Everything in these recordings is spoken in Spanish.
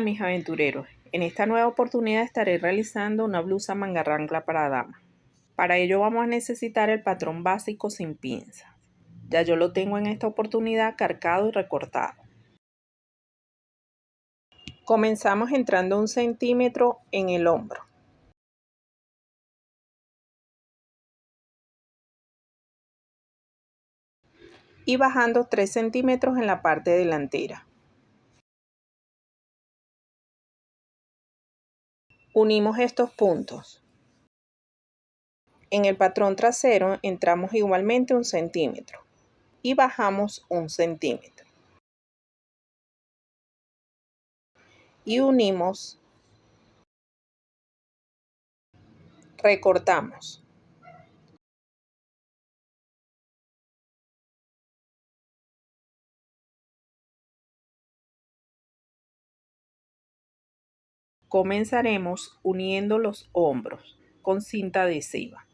mis aventureros, en esta nueva oportunidad estaré realizando una blusa manga rancla para dama. Para ello vamos a necesitar el patrón básico sin pinzas. Ya yo lo tengo en esta oportunidad cargado y recortado. Comenzamos entrando 1 centímetro en el hombro. Y bajando 3 centímetros en la parte delantera. Unimos estos puntos. En el patrón trasero entramos igualmente 1 centímetro y bajamos 1 centímetro. Y unimos, recortamos. Comenzaremos uniendo los hombros con cinta adhesiva.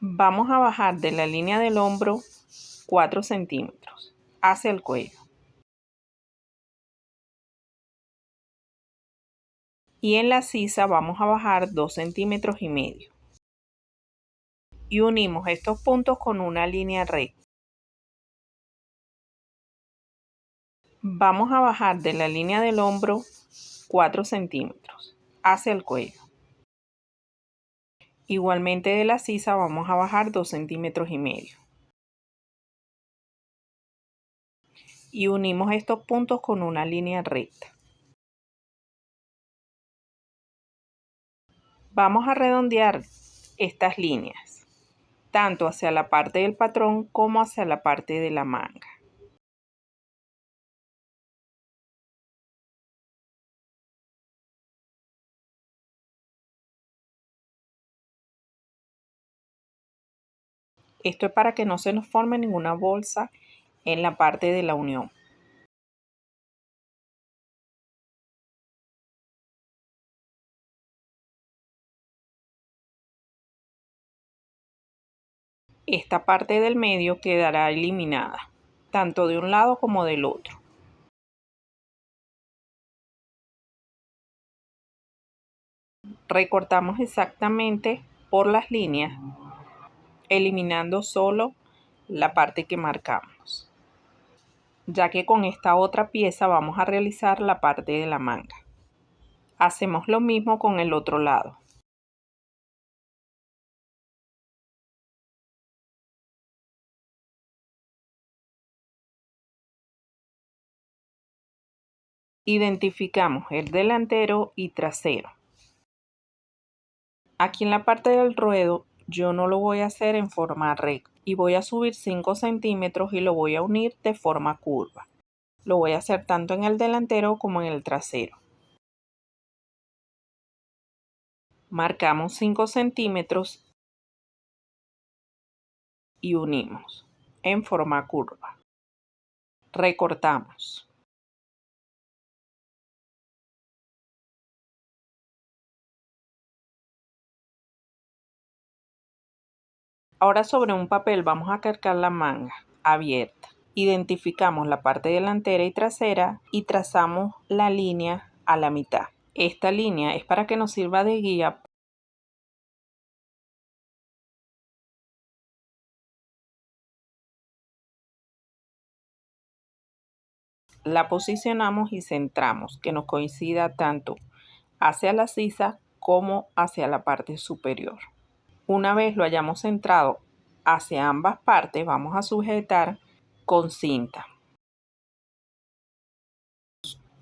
Vamos a bajar de la línea del hombro 4 centímetros hacia el cuello. Y en la sisa vamos a bajar 2 centímetros y medio. Y unimos estos puntos con una línea recta. Vamos a bajar de la línea del hombro 4 centímetros hacia el cuello. Igualmente de la sisa vamos a bajar 2 centímetros y medio. Y unimos estos puntos con una línea recta. Vamos a redondear estas líneas, tanto hacia la parte del patrón como hacia la parte de la manga. Esto es para que no se nos forme ninguna bolsa en la parte de la unión. Esta parte del medio quedará eliminada, tanto de un lado como del otro. Recortamos exactamente por las líneas, eliminando solo la parte que marcamos, ya que con esta otra pieza vamos a realizar la parte de la manga. Hacemos lo mismo con el otro lado. Identificamos el delantero y trasero. Aquí en la parte del ruedo yo no lo voy a hacer en forma recta y voy a subir 5 centímetros y lo voy a unir de forma curva. Lo voy a hacer tanto en el delantero como en el trasero. Marcamos 5 centímetros y unimos en forma curva. Recortamos. Ahora sobre un papel vamos a cargar la manga abierta. Identificamos la parte delantera y trasera y trazamos la línea a la mitad. Esta línea es para que nos sirva de guía. La posicionamos y centramos que nos coincida tanto hacia la sisa como hacia la parte superior. Una vez lo hayamos centrado hacia ambas partes, vamos a sujetar con cinta.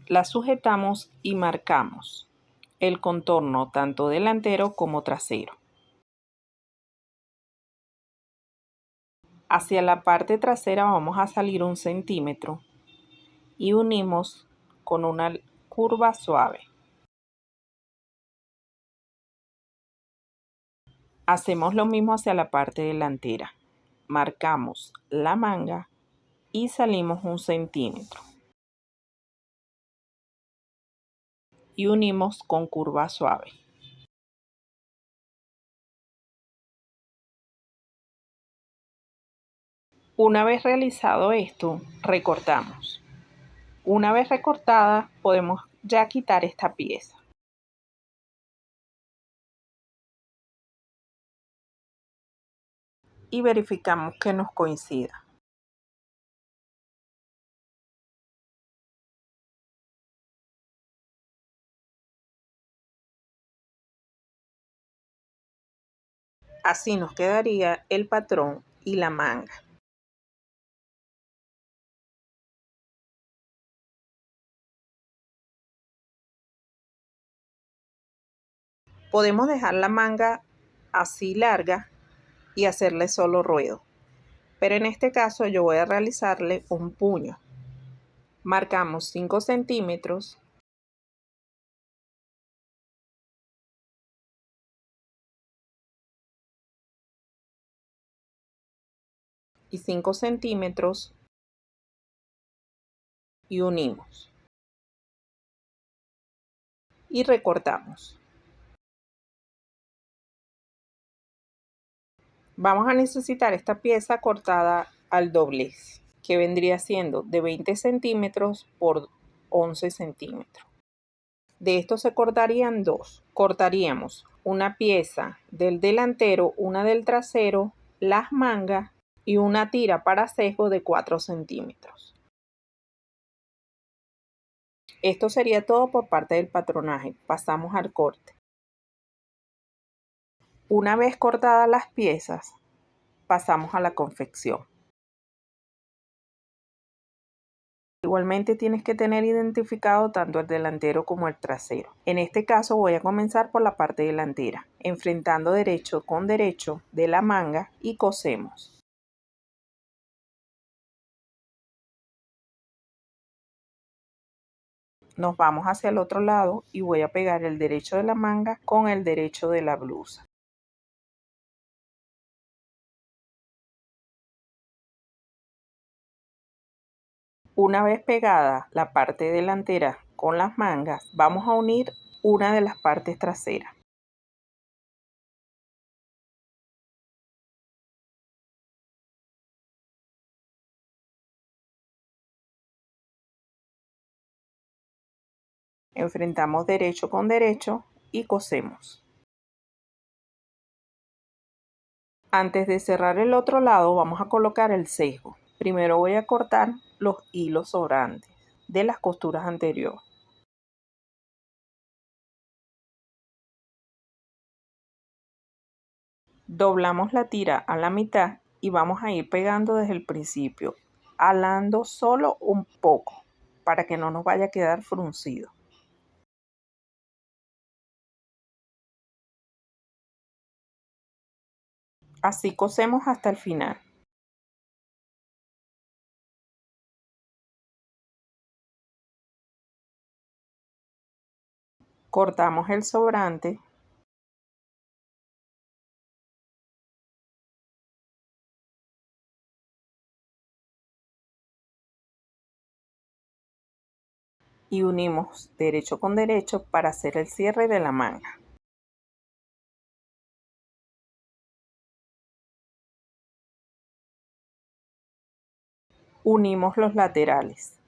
La sujetamos y marcamos el contorno tanto delantero como trasero. Hacia la parte trasera vamos a salir 1 centímetro y unimos con una curva suave. Hacemos lo mismo hacia la parte delantera. Marcamos la manga y salimos 1 centímetro. Y unimos con curva suave. Una vez realizado esto, recortamos. Una vez recortada, podemos ya quitar esta pieza. Y verificamos que nos coincida. Así nos quedaría el patrón y la manga. Podemos dejar la manga así larga y hacerle solo ruedo. Pero en este caso yo voy a realizarle un puño. Marcamos 5 centímetros. Y 5 centímetros y unimos. Y recortamos. Vamos a necesitar esta pieza cortada al doblez, que vendría siendo de 20 centímetros por 11 centímetros. De esto se cortarían dos. Cortaríamos una pieza del delantero, una del trasero, las mangas y una tira para sesgo de 4 centímetros. Esto sería todo por parte del patronaje. Pasamos al corte. Una vez cortadas las piezas, pasamos a la confección. Igualmente tienes que tener identificado tanto el delantero como el trasero. En este caso voy a comenzar por la parte delantera, enfrentando derecho con derecho de la manga y cosemos. Nos vamos hacia el otro lado y voy a pegar el derecho de la manga con el derecho de la blusa. Una vez pegada la parte delantera con las mangas, vamos a unir una de las partes traseras. Enfrentamos derecho con derecho y cosemos. Antes de cerrar el otro lado vamos a colocar el sesgo. Primero voy a cortar los hilos sobrantes de las costuras anteriores. Doblamos la tira a la mitad y vamos a ir pegando desde el principio, alando solo un poco para que no nos vaya a quedar fruncido. Así cosemos hasta el final. Cortamos el sobrante y unimos derecho con derecho para hacer el cierre de la manga. Unimos los laterales.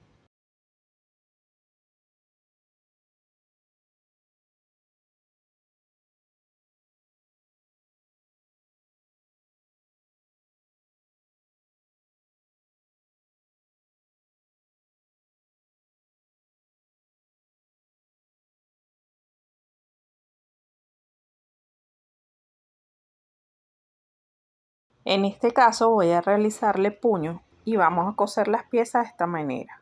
En este caso voy a realizarle puño y vamos a coser las piezas de esta manera.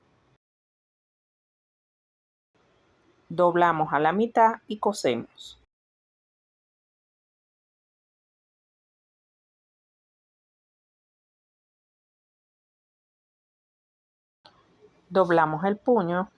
Doblamos a la mitad y cosemos. Doblamos el puño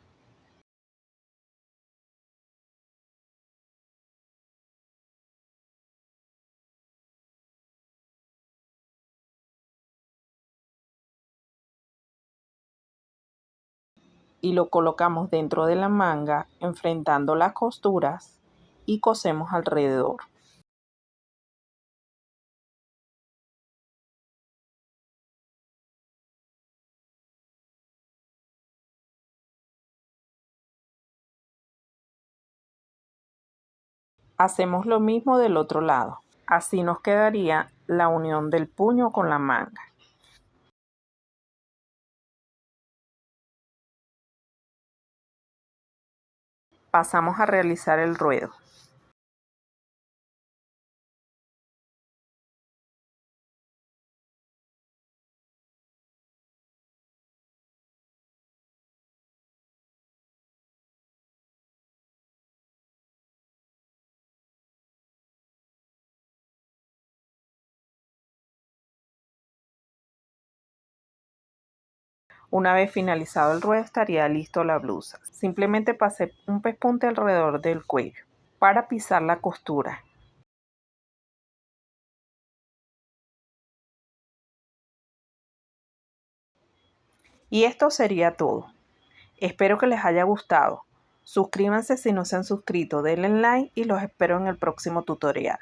y lo colocamos dentro de la manga enfrentando las costuras y cosemos alrededor. Hacemos lo mismo del otro lado. Así nos quedaría la unión del puño con la manga. Pasamos a realizar el ruedo. Una vez finalizado el ruedo estaría listo la blusa. Simplemente pasé un pespunte alrededor del cuello para pisar la costura. Y esto sería todo. Espero que les haya gustado. Suscríbanse si no se han suscrito, denle like y los espero en el próximo tutorial.